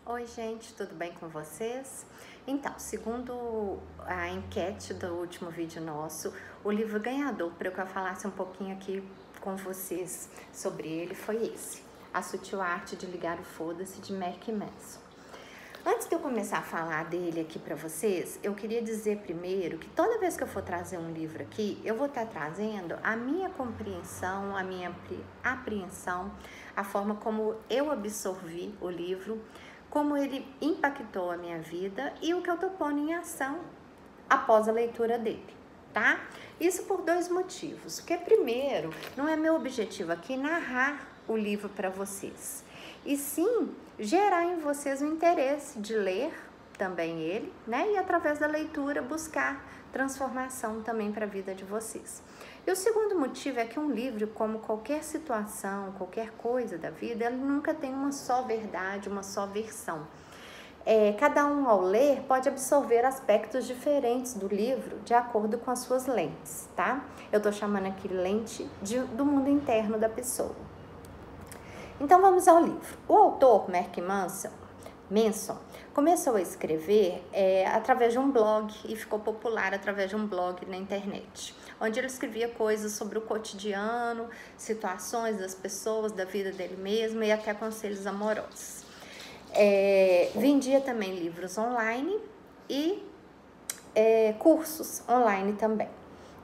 Oi, gente, tudo bem com vocês? Então, segundo a enquete do último vídeo nosso, o livro ganhador para que eu falasse um pouquinho aqui com vocês sobre ele foi esse, A Sutil Arte de Ligar o Foda-se, de Mark Manson. Antes de eu começar a falar dele aqui para vocês, eu queria dizer primeiro que toda vez que eu for trazer um livro aqui, eu vou estar trazendo a minha compreensão, a minha apreensão, a forma como eu absorvi o livro, como ele impactou a minha vida e o que eu tô pondo em ação após a leitura dele, tá? Isso por dois motivos. Porque primeiro, não é meu objetivo aqui narrar o livro para vocês, e sim gerar em vocês o interesse de ler também ele, né? E através da leitura buscar transformação também para a vida de vocês. E o segundo motivo é que um livro, como qualquer situação, qualquer coisa da vida, ele nunca tem uma só verdade, uma só versão. Cada um ao ler pode absorver aspectos diferentes do livro de acordo com as suas lentes, tá? Eu tô chamando aqui lente do mundo interno da pessoa. Então vamos ao livro. O autor, Mark Manson, começou a escrever através de um blog e ficou popular através de um blog na internet, onde ele escrevia coisas sobre o cotidiano, situações das pessoas, da vida dele mesmo e até conselhos amorosos. Vendia também livros online e cursos online também,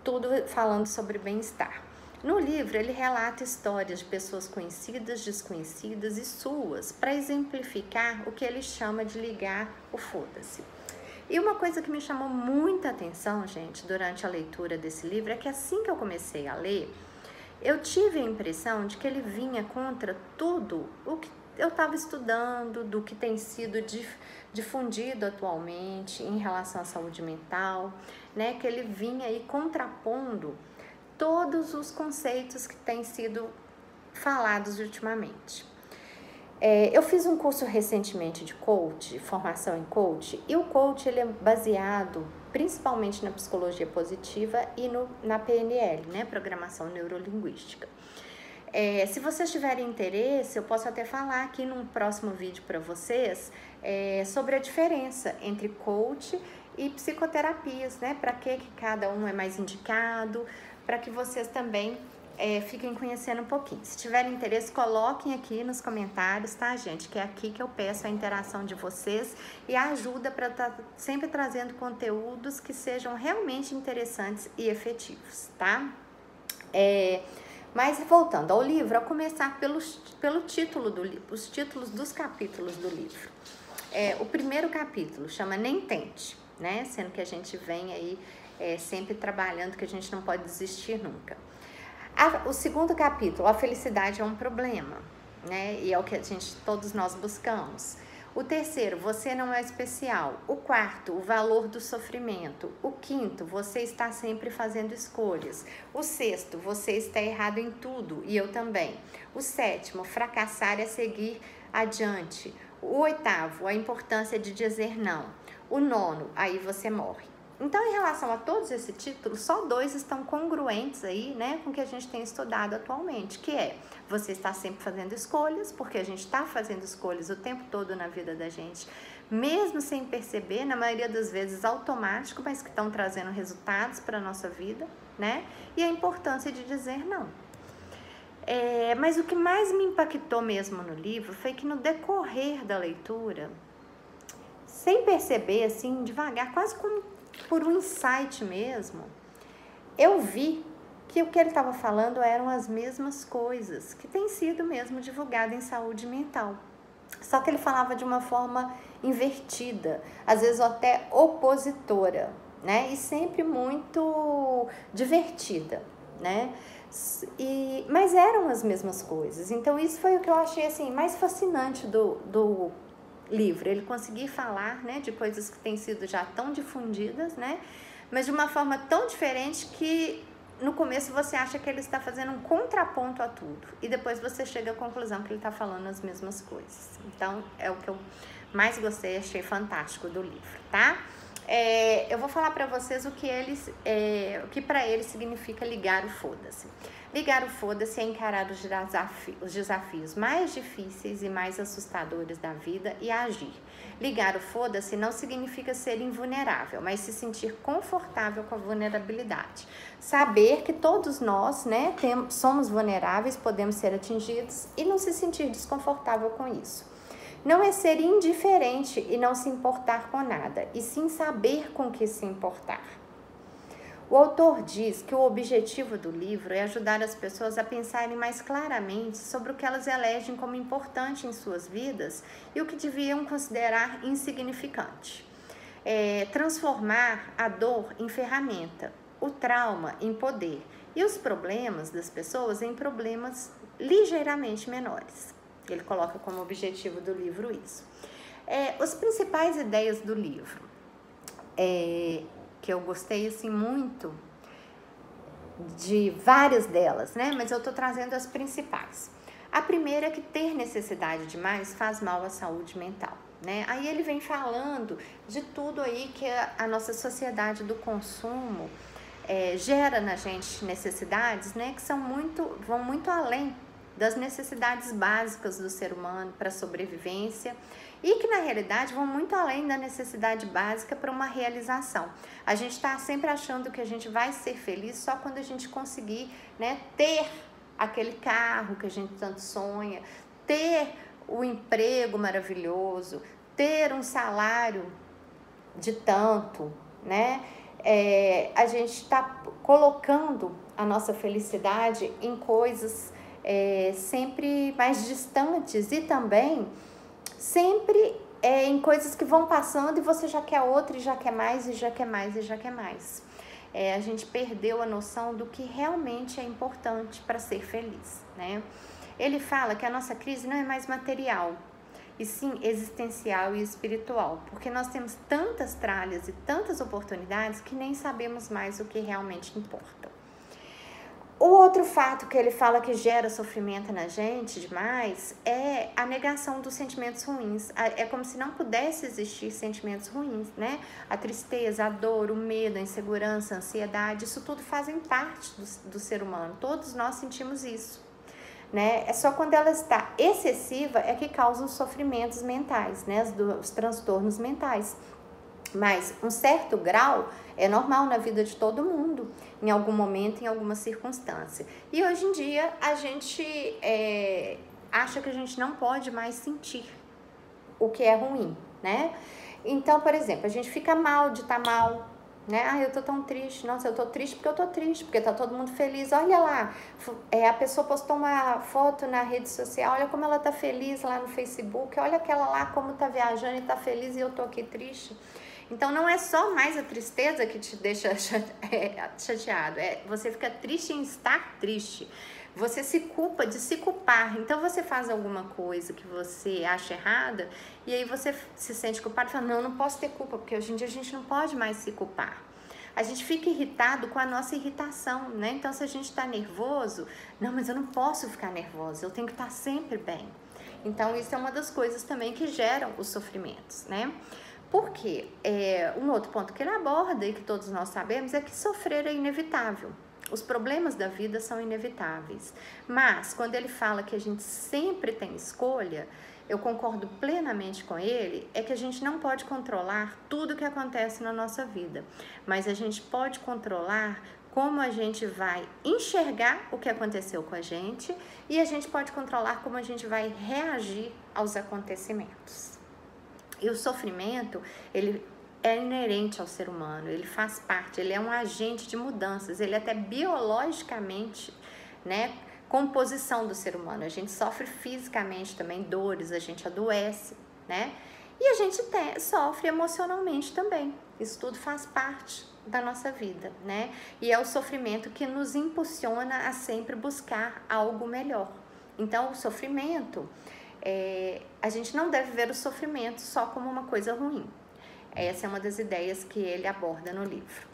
tudo falando sobre bem-estar. No livro, ele relata histórias de pessoas conhecidas, desconhecidas e suas, para exemplificar o que ele chama de ligar o foda-se. E uma coisa que me chamou muita atenção, gente, durante a leitura desse livro, é que assim que eu comecei a ler, eu tive a impressão de que ele vinha contra tudo o que eu estava estudando, do que tem sido difundido atualmente em relação à saúde mental, né? Que ele vinha aí contrapondo todos os conceitos que têm sido falados ultimamente. Eu fiz um curso recentemente de coach, formação em coach, e o coach ele é baseado principalmente na psicologia positiva e na PNL, né, programação neurolinguística. Se vocês tiverem interesse, eu posso até falar aqui num próximo vídeo para vocês sobre a diferença entre coach e psicoterapias, né? Para que cada um é mais indicado, para que vocês também fiquem conhecendo um pouquinho. Se tiverem interesse, coloquem aqui nos comentários, tá, gente? Que é aqui que eu peço a interação de vocês e a ajuda para estar sempre trazendo conteúdos que sejam realmente interessantes e efetivos, tá? Mas voltando ao livro, ao começar pelo título do livro, os títulos dos capítulos do livro. O primeiro capítulo chama Nem Tente, né? Sendo que a gente vem aí sempre trabalhando que a gente não pode desistir nunca. O segundo capítulo, A Felicidade é um Problema, né? E é o que todos nós buscamos. O terceiro, Você não é especial. O quarto, O valor do sofrimento. O quinto, Você está sempre fazendo escolhas. O sexto, Você está errado em tudo e eu também. O sétimo, Fracassar é seguir adiante. O oitavo, A importância de dizer não. O nono, Aí você morre. Então, em relação a todos esses títulos, só 2 estão congruentes aí, né, com o que a gente tem estudado atualmente, que é você está sempre fazendo escolhas, porque a gente está fazendo escolhas o tempo todo na vida da gente, mesmo sem perceber, na maioria das vezes automático, mas que estão trazendo resultados para a nossa vida, né, e a importância de dizer não. Mas o que mais me impactou mesmo no livro foi que no decorrer da leitura, sem perceber, assim, devagar, quase como por um insight mesmo, eu vi que o que ele estava falando eram as mesmas coisas que tem sido mesmo divulgado em saúde mental. Só que ele falava de uma forma invertida, às vezes até opositora, né? E sempre muito divertida, né? Mas eram as mesmas coisas. Então isso foi o que eu achei assim mais fascinante do livro, ele conseguir falar, né, de coisas que têm sido já tão difundidas, né, mas de uma forma tão diferente que no começo você acha que ele está fazendo um contraponto a tudo e depois você chega à conclusão que ele está falando as mesmas coisas. Então é o que eu mais gostei, achei fantástico do livro, tá? Eu vou falar para vocês o que para eles significa ligar o foda-se. Ligar o foda-se é encarar os desafios mais difíceis e mais assustadores da vida e agir. Ligar o foda-se não significa ser invulnerável, mas se sentir confortável com a vulnerabilidade. Saber que todos nós, né, somos vulneráveis, podemos ser atingidos e não se sentir desconfortável com isso. Não é ser indiferente e não se importar com nada, e sim saber com que se importar. O autor diz que o objetivo do livro é ajudar as pessoas a pensarem mais claramente sobre o que elas elegem como importante em suas vidas e o que deviam considerar insignificante. Transformar a dor em ferramenta, o trauma em poder e os problemas das pessoas em problemas ligeiramente menores. Ele coloca como objetivo do livro isso. As principais ideias do livro, que eu gostei assim muito de várias delas, né? Mas eu tô trazendo as principais. A primeira é que ter necessidade demais faz mal à saúde mental, né? Aí ele vem falando de tudo aí que a nossa sociedade do consumo gera na gente necessidades, né? Que vão muito além das necessidades básicas do ser humano para a sobrevivência e que na realidade vão muito além da necessidade básica para uma realização. A gente está sempre achando que a gente vai ser feliz só quando a gente conseguir, né, ter aquele carro que a gente tanto sonha, ter o emprego maravilhoso, ter um salário de tanto, né? A gente está colocando a nossa felicidade em coisas sempre mais distantes e também sempre em coisas que vão passando e você já quer outra e já quer mais e já quer mais e já quer mais. A gente perdeu a noção do que realmente é importante para ser feliz, né? Ele fala que a nossa crise não é mais material, e sim existencial e espiritual, porque nós temos tantas tralhas e tantas oportunidades que nem sabemos mais o que realmente importa. O outro fato que ele fala que gera sofrimento na gente demais é a negação dos sentimentos ruins. É como se não pudesse existir sentimentos ruins, né? A tristeza, a dor, o medo, a insegurança, a ansiedade, isso tudo fazem parte do ser humano. Todos nós sentimos isso, né? É só quando ela está excessiva é que causa os sofrimentos mentais, né? Os transtornos mentais. Mas um certo grau é normal na vida de todo mundo, em algum momento, em alguma circunstância. E hoje em dia a gente acha que a gente não pode mais sentir o que é ruim, né? Então, por exemplo, a gente fica mal de estar mal, né? Eu tô tão triste, nossa, eu tô triste porque eu tô triste, porque tá todo mundo feliz. Olha lá, a pessoa postou uma foto na rede social, olha como ela tá feliz lá no Facebook, olha aquela lá como tá viajando e tá feliz e eu tô aqui triste. Então, não é só mais a tristeza que te deixa chateado, você fica triste em estar triste. Você se culpa de se culpar. Então, você faz alguma coisa que você acha errada e aí você se sente culpado e fala, não, eu não posso ter culpa, porque hoje em dia a gente não pode mais se culpar. A gente fica irritado com a nossa irritação, né? Então, se a gente tá nervoso, não, mas eu não posso ficar nervosa, eu tenho que estar sempre bem. Então, isso é uma das coisas também que geram os sofrimentos, né? Porque um outro ponto que ele aborda e que todos nós sabemos é que sofrer é inevitável. Os problemas da vida são inevitáveis. Mas, quando ele fala que a gente sempre tem escolha, eu concordo plenamente com ele, é que a gente não pode controlar tudo que acontece na nossa vida. Mas a gente pode controlar como a gente vai enxergar o que aconteceu com a gente e a gente pode controlar como a gente vai reagir aos acontecimentos. E o sofrimento, ele é inerente ao ser humano, ele faz parte, ele é um agente de mudanças, ele até biologicamente, né, composição do ser humano. A gente sofre fisicamente também dores, a gente adoece, né? E a gente sofre emocionalmente também. Isso tudo faz parte da nossa vida, né? E é o sofrimento que nos impulsiona a sempre buscar algo melhor. Então, o sofrimento... a gente não deve ver o sofrimento só como uma coisa ruim. Essa é uma das ideias que ele aborda no livro.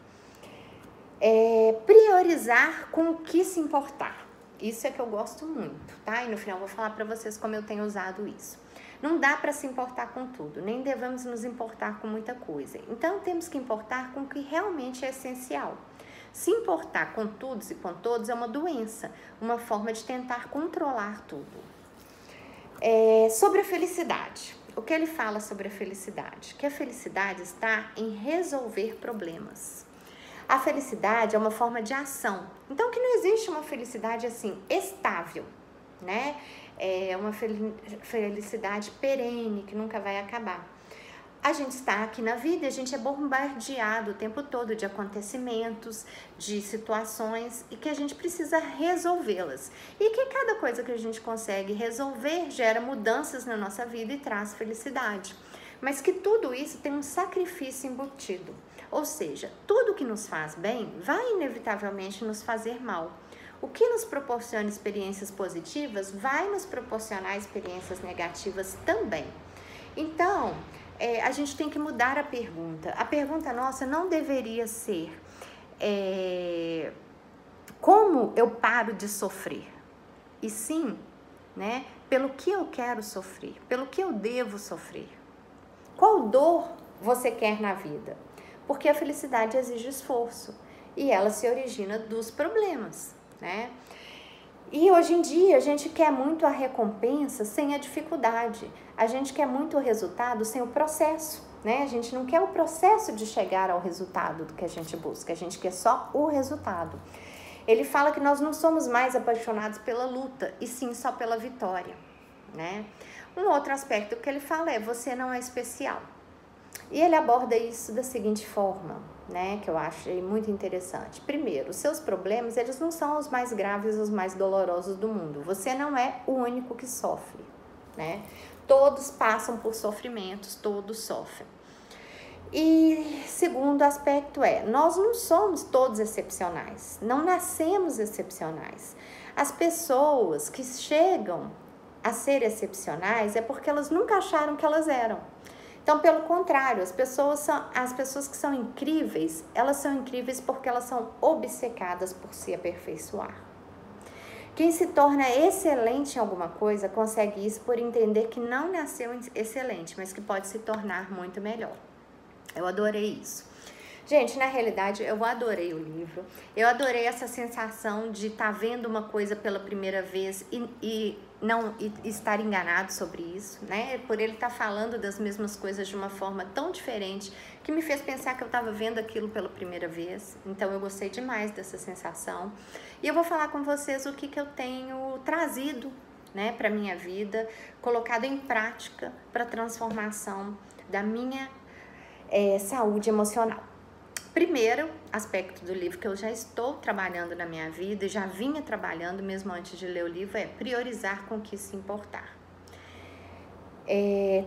Priorizar com o que se importar. Isso é que eu gosto muito, tá? E no final eu vou falar para vocês como eu tenho usado isso. Não dá para se importar com tudo, nem devemos nos importar com muita coisa. Então, temos que importar com o que realmente é essencial. Se importar com tudo e com todos é uma doença, uma forma de tentar controlar tudo. Sobre a felicidade. O que ele fala sobre a felicidade? Que a felicidade está em resolver problemas. A felicidade é uma forma de ação. Então, que não existe uma felicidade assim, estável, né? É uma felicidade perene, que nunca vai acabar. A gente está aqui na vida e a gente é bombardeado o tempo todo de acontecimentos, de situações e que a gente precisa resolvê-las. E que cada coisa que a gente consegue resolver gera mudanças na nossa vida e traz felicidade. Mas que tudo isso tem um sacrifício embutido. Ou seja, tudo que nos faz bem vai inevitavelmente nos fazer mal. O que nos proporciona experiências positivas vai nos proporcionar experiências negativas também. Então, a gente tem que mudar a pergunta. A pergunta nossa não deveria ser como eu paro de sofrer? E sim, né, pelo que eu quero sofrer, pelo que eu devo sofrer. Qual dor você quer na vida? Porque a felicidade exige esforço e ela se origina dos problemas, né? E hoje em dia a gente quer muito a recompensa sem a dificuldade, a gente quer muito o resultado sem o processo, né? A gente não quer o processo de chegar ao resultado do que a gente busca, a gente quer só o resultado. Ele fala que nós não somos mais apaixonados pela luta, e sim só pela vitória, né? Um outro aspecto que ele fala é: você não é especial. E ele aborda isso da seguinte forma, né, que eu achei muito interessante. Primeiro, os seus problemas, eles não são os mais graves, os mais dolorosos do mundo. Você não é o único que sofre, né? Todos passam por sofrimentos, todos sofrem. E segundo aspecto nós não somos todos excepcionais, não nascemos excepcionais. As pessoas que chegam a ser excepcionais é porque elas nunca acharam que elas eram. Então, pelo contrário, as pessoas que são incríveis, elas são incríveis porque elas são obcecadas por se aperfeiçoar. Quem se torna excelente em alguma coisa consegue isso por entender que não nasceu excelente, mas que pode se tornar muito melhor. Eu adorei isso. Gente, na realidade, eu adorei o livro. Eu adorei essa sensação de estar vendo uma coisa pela primeira vez e não estar enganado sobre isso, né? Por ele estar falando das mesmas coisas de uma forma tão diferente que me fez pensar que eu estava vendo aquilo pela primeira vez. Então, eu gostei demais dessa sensação. E eu vou falar com vocês o que eu tenho trazido, né, para minha vida, colocado em prática para a transformação da minha saúde emocional. Primeiro aspecto do livro que eu já estou trabalhando na minha vida e já vinha trabalhando mesmo antes de ler o livro é priorizar com o que se importar.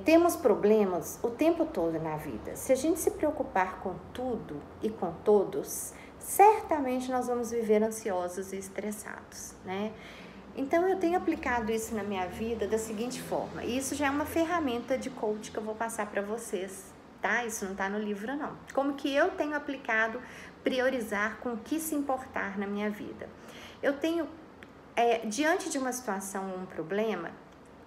Temos problemas o tempo todo na vida. Se a gente se preocupar com tudo e com todos, certamente nós vamos viver ansiosos e estressados, né? Então, eu tenho aplicado isso na minha vida da seguinte forma. E isso já é uma ferramenta de coach que eu vou passar para vocês. Tá? Isso não está no livro, não. Como que eu tenho aplicado priorizar com o que se importar na minha vida? Eu tenho, diante de uma situação ou um problema,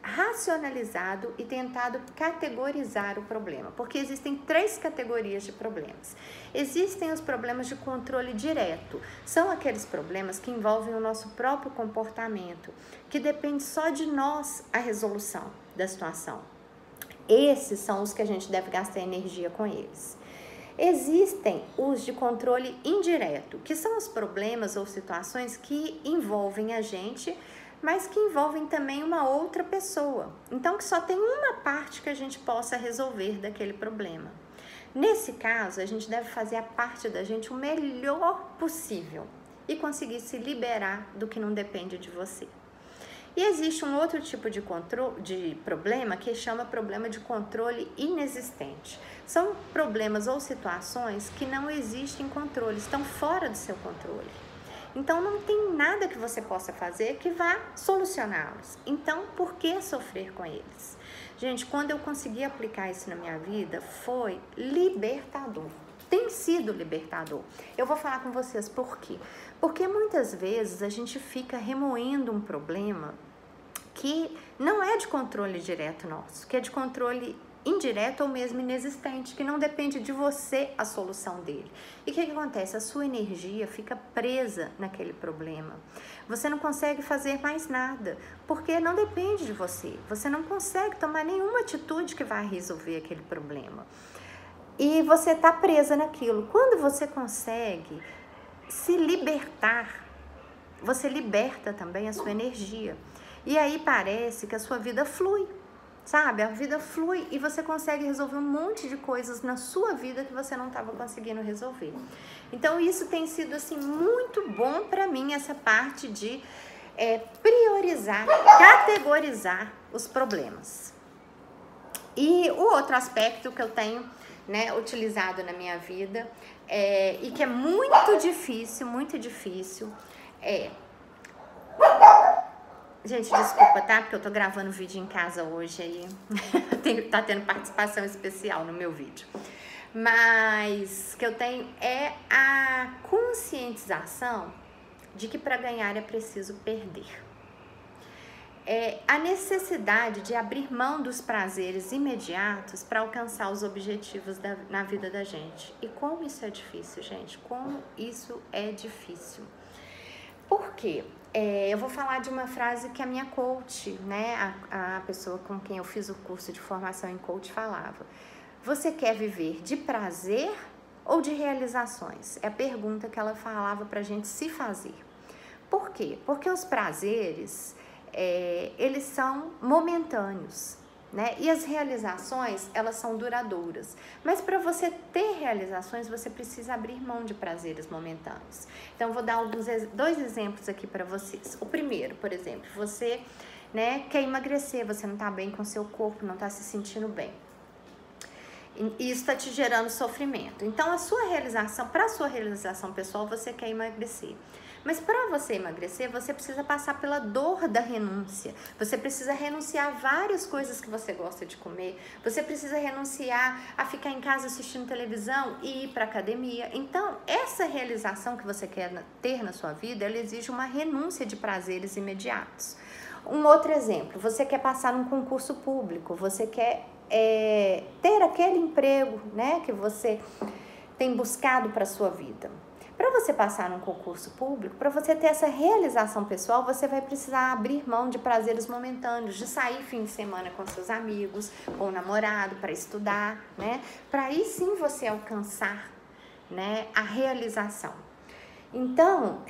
racionalizado e tentado categorizar o problema, porque existem 3 categorias de problemas. Existem os problemas de controle direto, são aqueles problemas que envolvem o nosso próprio comportamento, que depende só de nós a resolução da situação. Esses são os que a gente deve gastar energia com eles. Existem os de controle indireto, que são os problemas ou situações que envolvem a gente, mas que envolvem também uma outra pessoa. Então, que só tem uma parte que a gente possa resolver daquele problema. Nesse caso, a gente deve fazer a parte da gente o melhor possível e conseguir se liberar do que não depende de você. E existe um outro tipo de problema que chama problema de controle inexistente. São problemas ou situações que não existem controle, estão fora do seu controle. Então, não tem nada que você possa fazer que vá solucioná-los. Então, por que sofrer com eles? Gente, quando eu consegui aplicar isso na minha vida, foi libertador. Tem sido libertador. Eu vou falar com vocês por quê. Porque muitas vezes a gente fica remoendo um problema que não é de controle direto nosso, que é de controle indireto ou mesmo inexistente, que não depende de você a solução dele. E o que acontece? A sua energia fica presa naquele problema. Você não consegue fazer mais nada, porque não depende de você. Você não consegue tomar nenhuma atitude que vai resolver aquele problema. E você está presa naquilo. Quando você consegue se libertar, você liberta também a sua energia. E aí parece que a sua vida flui, sabe? A vida flui e você consegue resolver um monte de coisas na sua vida que você não estava conseguindo resolver. Então isso tem sido assim muito bom para mim, essa parte de priorizar, categorizar os problemas. E o outro aspecto que eu tenho, né, utilizado na minha vida e que é muito difícil é... Gente, desculpa, tá? Porque eu tô gravando vídeo em casa hoje aí. Tá tendo participação especial no meu vídeo. Mas o que eu tenho é a conscientização de que para ganhar é preciso perder. A necessidade de abrir mão dos prazeres imediatos para alcançar os objetivos na vida da gente. E como isso é difícil, gente? Como isso é difícil. Por quê? Eu vou falar de uma frase que a minha coach, né, a pessoa com quem eu fiz o curso de formação em coach falava. Você quer viver de prazer ou de realizações? É a pergunta que ela falava pra gente se fazer. Por quê? Porque os prazeres, eles são momentâneos, né? E as realizações, elas são duradouras. Mas para você ter realizações, você precisa abrir mão de prazeres momentâneos. Então, eu vou dar dois exemplos aqui para vocês. O primeiro, por exemplo, você, né, quer emagrecer, você não está bem com o seu corpo, não está se sentindo bem. E isso está te gerando sofrimento. Então, para a sua realização pessoal, você quer emagrecer. Mas para você emagrecer, você precisa passar pela dor da renúncia. Você precisa renunciar a várias coisas que você gosta de comer. Você precisa renunciar a ficar em casa assistindo televisão e ir para academia. Então, essa realização que você quer ter na sua vida, ela exige uma renúncia de prazeres imediatos. Um outro exemplo, você quer passar num concurso público, você quer ter aquele emprego, né, que você tem buscado para a sua vida. Para você passar num concurso público, para você ter essa realização pessoal, você vai precisar abrir mão de prazeres momentâneos, de sair fim de semana com seus amigos, com o namorado, para estudar, né? Para aí sim você alcançar, né, a realização. Então,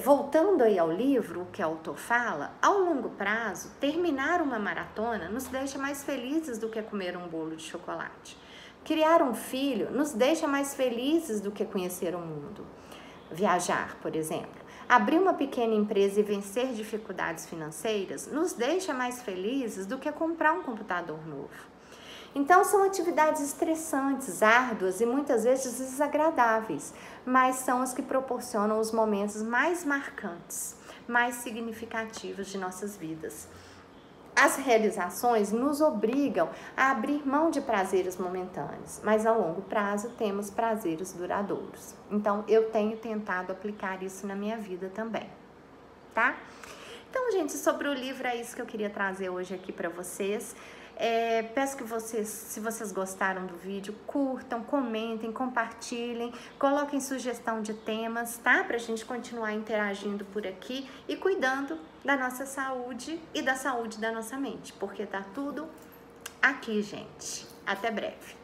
voltando aí ao livro, o que o autor fala, ao longo prazo, terminar uma maratona nos deixa mais felizes do que comer um bolo de chocolate. Criar um filho nos deixa mais felizes do que conhecer o mundo. Viajar, por exemplo. Abrir uma pequena empresa e vencer dificuldades financeiras nos deixa mais felizes do que comprar um computador novo. Então, são atividades estressantes, árduas e muitas vezes desagradáveis, mas são as que proporcionam os momentos mais marcantes, mais significativos de nossas vidas. As realizações nos obrigam a abrir mão de prazeres momentâneos, mas a longo prazo temos prazeres duradouros. Então, eu tenho tentado aplicar isso na minha vida também, tá? Então, gente, sobre o livro é isso que eu queria trazer hoje aqui para vocês. Peço que vocês, se vocês gostaram do vídeo, curtam, comentem, compartilhem, coloquem sugestão de temas, tá? Pra gente continuar interagindo por aqui e cuidando da nossa saúde e da saúde da nossa mente, porque tá tudo aqui, gente. Até breve.